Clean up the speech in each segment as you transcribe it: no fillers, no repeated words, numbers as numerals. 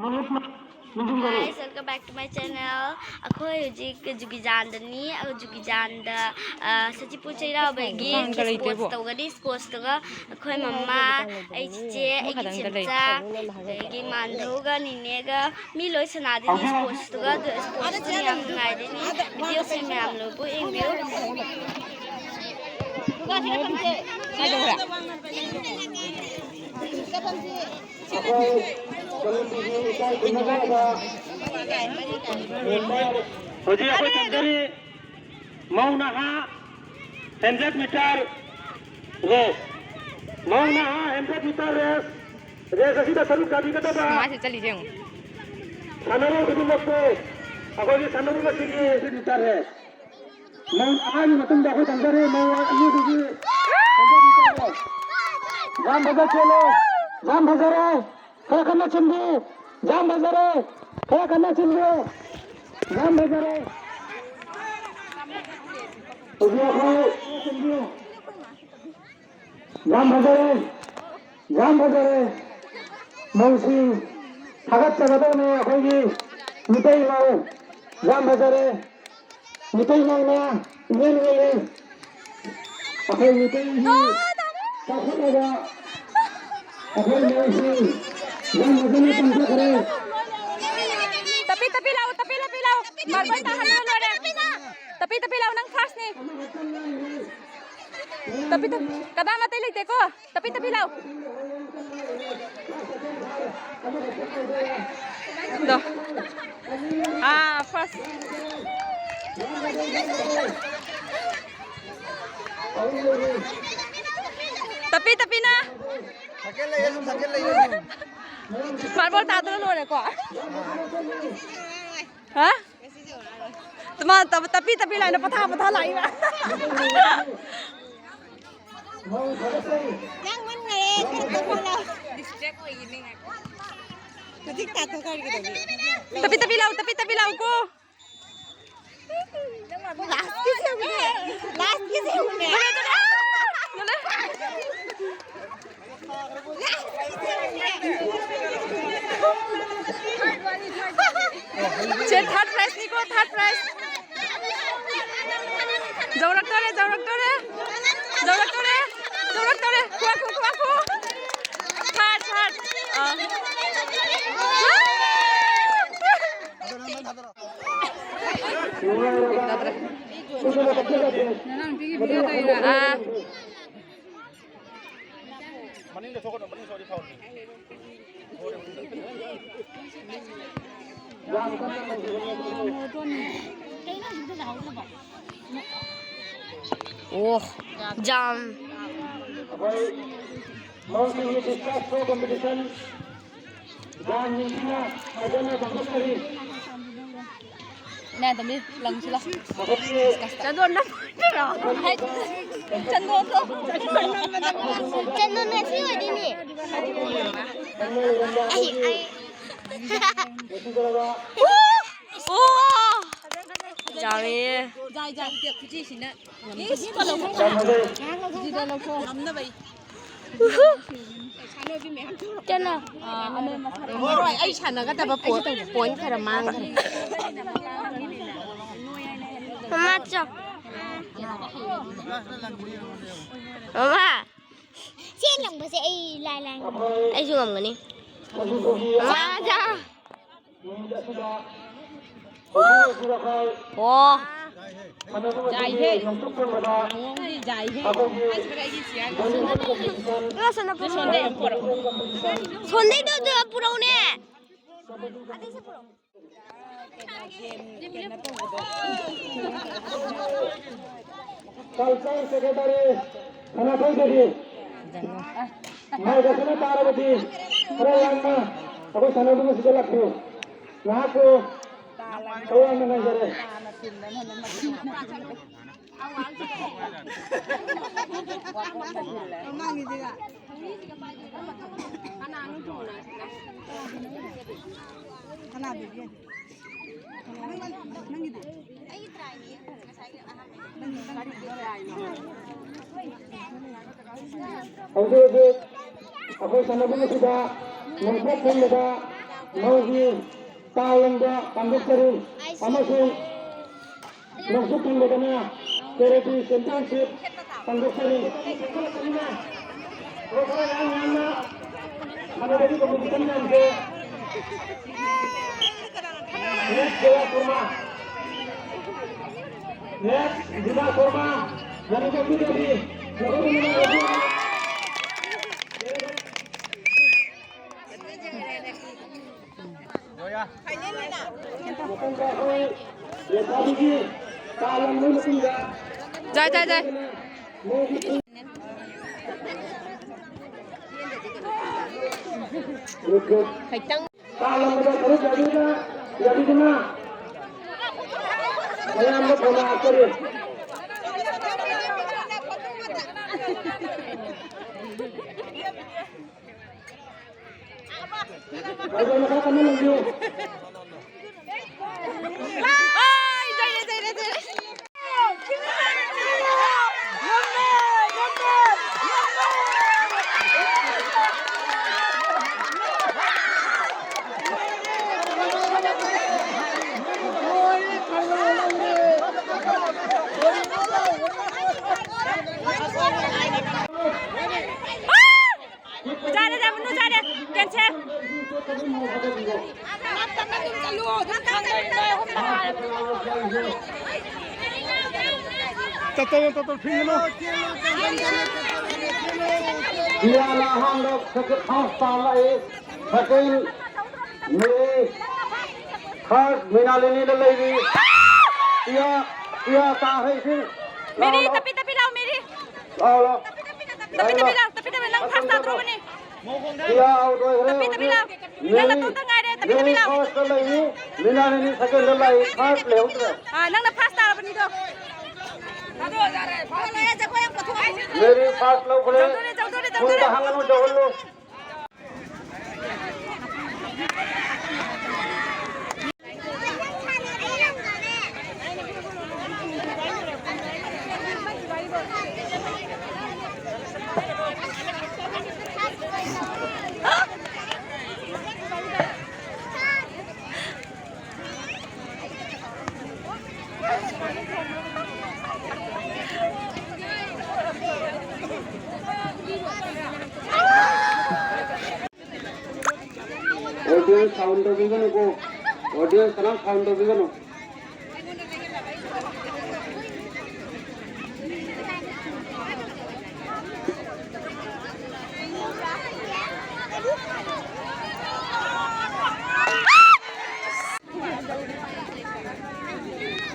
Guys, welcome back to my channel. Ako hujik Jugijandani, Jugijanda Sajipu Chairabagi sports tawgani sports taga akhoi mama ai che ai chimcha ai mandhoga ninega mi loi sanadini sports taga sports ni am ngai dini video se me am lo bu enview Hoji aku cakap mau nak 100 meter race, mau nak 100 meter race, race sudah seru kali kita dah. Masih cali jeng. Sanaru kita masuk, aku ni sanaru masih 100 meter race. Mau आज मतलब देखो तंदर है mau ये देखिए 100 meter race. जाम बजा चलो, जाम बजा रहे, क्या करना चाहिए? जाम बजा रहे, क्या करना चाहिए? जाम बजा रहे. जाम बजारे मौसी थागत जगदने अखोगी मिटै माव जाम बजारे मिटै मावना इमेल गेले अखोई मिटै ही ताखुगा अखोई मौसी जाम बजारे पंजा करे Tapi lau marban tahan dulu ada tapi lau nang fast nih tapi kada mati lagi teko tapi lau doh fast tapi na sakit lagi marbol tahan dulu ada kok hah? Teman, tapi lain dapat apa lain lah. Yang mana? Kalau distract kau ini nggak? Nanti tato kau gitu. Tapi lau ko. Last kiss udah. Third prize ni ko, third prize. Jaurak tore. Kuaku. Third. Oh, jam. Mausi ini discuss pro competition dan intinya adanya bagus sekali. Nè tầm đi lần chưa lo Chân luôn đó. chân luôn thôi Chân luôn này xíu đi nè. Chào đi. dài tiệc cái gì xin đấy con lồng không gì đây lồng không nắm nó vậy Chân nào? rồi ai chả nó cái tập cuốn phải là mang Mama cho. Mama. Xin lòng bữa sẽ lại. Ai chưa ngầm ni? Mama cho. Wow. dài thế dài thế Nó 손 앞으로. 손대도 앞으로 오네. Kalsang sekretari anak jadi. Mau kesana Parvati, Rayana, aku sana dulu sudah laku. Aku kau yang mengajar. Aku sana dulu sudah membuat ꯃꯧꯒꯤ ꯀꯥ ꯌꯦꯡꯕ ꯄꯥꯡꯊꯣꯛꯆꯔꯤ ꯑꯃꯁꯨꯡ ꯅꯣꯡꯆꯨꯞ ꯊꯪꯕꯗꯅ ꯀꯦꯔꯦꯇꯤ championship ꯄꯥꯡꯊꯣꯛꯆꯔꯤ ꯈꯔ ꯌꯥꯝꯅ ꯁꯥꯟꯅꯕꯒꯤ competition ꯃꯌꯥꯝꯁꯦ next Jaya Sharma next जिला शर्मा यानी कि बीजेपी जाय Yadidina, saya ambil bola akari. Ayo nak kamu lagi. Dia lah hendak sakit hasta lagi, sakit ni khas minal ini lagi. Dia tahu sih. मेरी tapi लाओ मेरी Allah. tapi lang pasta tro ni Dia auto tapi laओ nang na tong tangai de tapi laओ khas lagi, minal ini sakit lagi khas lewat. nang na pasta ba ni do मेरी fast लो बोले उनका हंगनो जवल लो audience sound भी गनो को audience ना sound भी गनो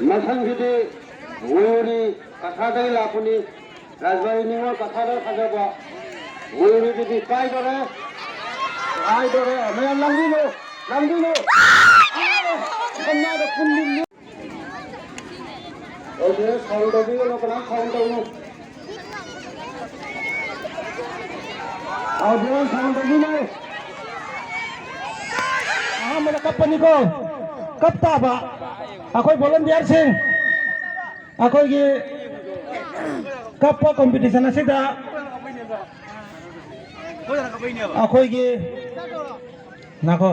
मथंगिदि वुरी कथादै लापुनि राजबाई निङो कथादै खाजाबा वुरी दिदि पाइ दरे आई दरे मैं लंगिनो कन्ना द कुन्नी ओके साउंड भी नो कना साउंड नो ऑडियो साउंड भी नो मेरा कंपनी को कब ताबा अखोई वॉलंटियर सिंह अखोई की कप कंपटीशन असिदा अखोई की नाको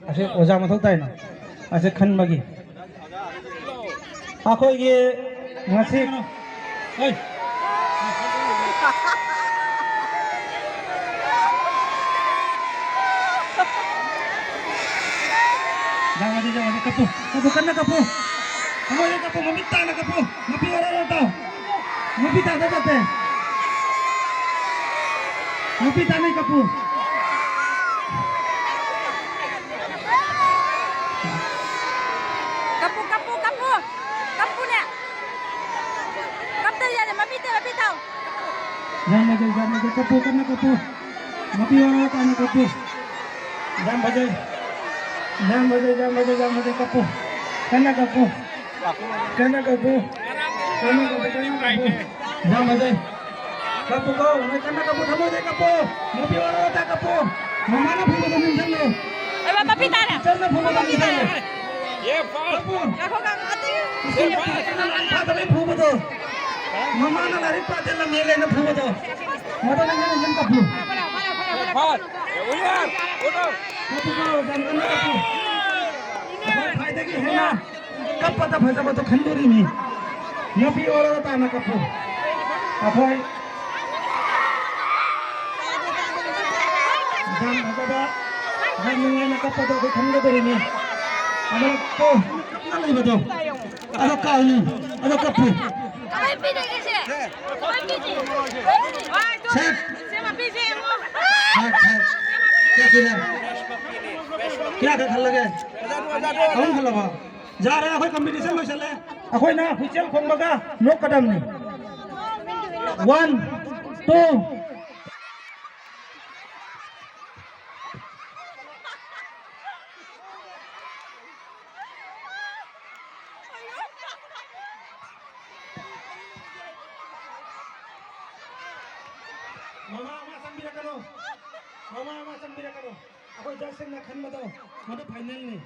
असे ओजा मथौ ताइना असे खनबगी अखोई की ngasi ओइ jangan kapu karena kapu kamu kapu meminta na kapu ngapi orang tahu ngapi tak ada teh ngapi tak nih kapu kapunya kapten ya mapi tahu jangan kapu karena kapu ngapi orang tahu kapu jangan bajai kapu karena kapu jangan bajai kapu kau karena kapu kamu deh kapu ngapi orang tahu kapu mana pun kamu minjam lo mapi tara karena pun kamu minjam lo kapu aku nggak ngerti tapi pun betul mama nak lari pada dalam nilai nak pun betul mana nak minjam kapu Pat, ya ular. कपूको जानकारी कपू फायदे की है ना कब पता फैसा तो खंडोरी में यपी और होता ना कपू अफवाई जान भगवा जान में ना कप तो खंडोरी में अमर तो नहीं बतो अरे काली अरे कपू क्या खल लगे कौन खल लगा जा रहे हैं कंपटीशन में चले अखोई ना हुचल खोंग बगा नो कदम नहीं 1 2 मामा संबिरा करो मामा संबिरा करो अखोई जैसे ना खन बताओ मतलब फाइनल नहीं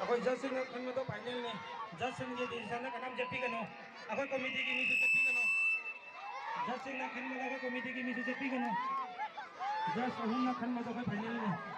अखोई जैसे ना खन बताओ फाइनल नहीं जैसे ये डिसीजन का नाम जप्पी करो अखोई कमेटी की मीटिंग जप्पी करो जैसे ना खन बताओ कमेटी की मीटिंग जप्पी करो जैसे हम ना खन बताओ फाइनल नहीं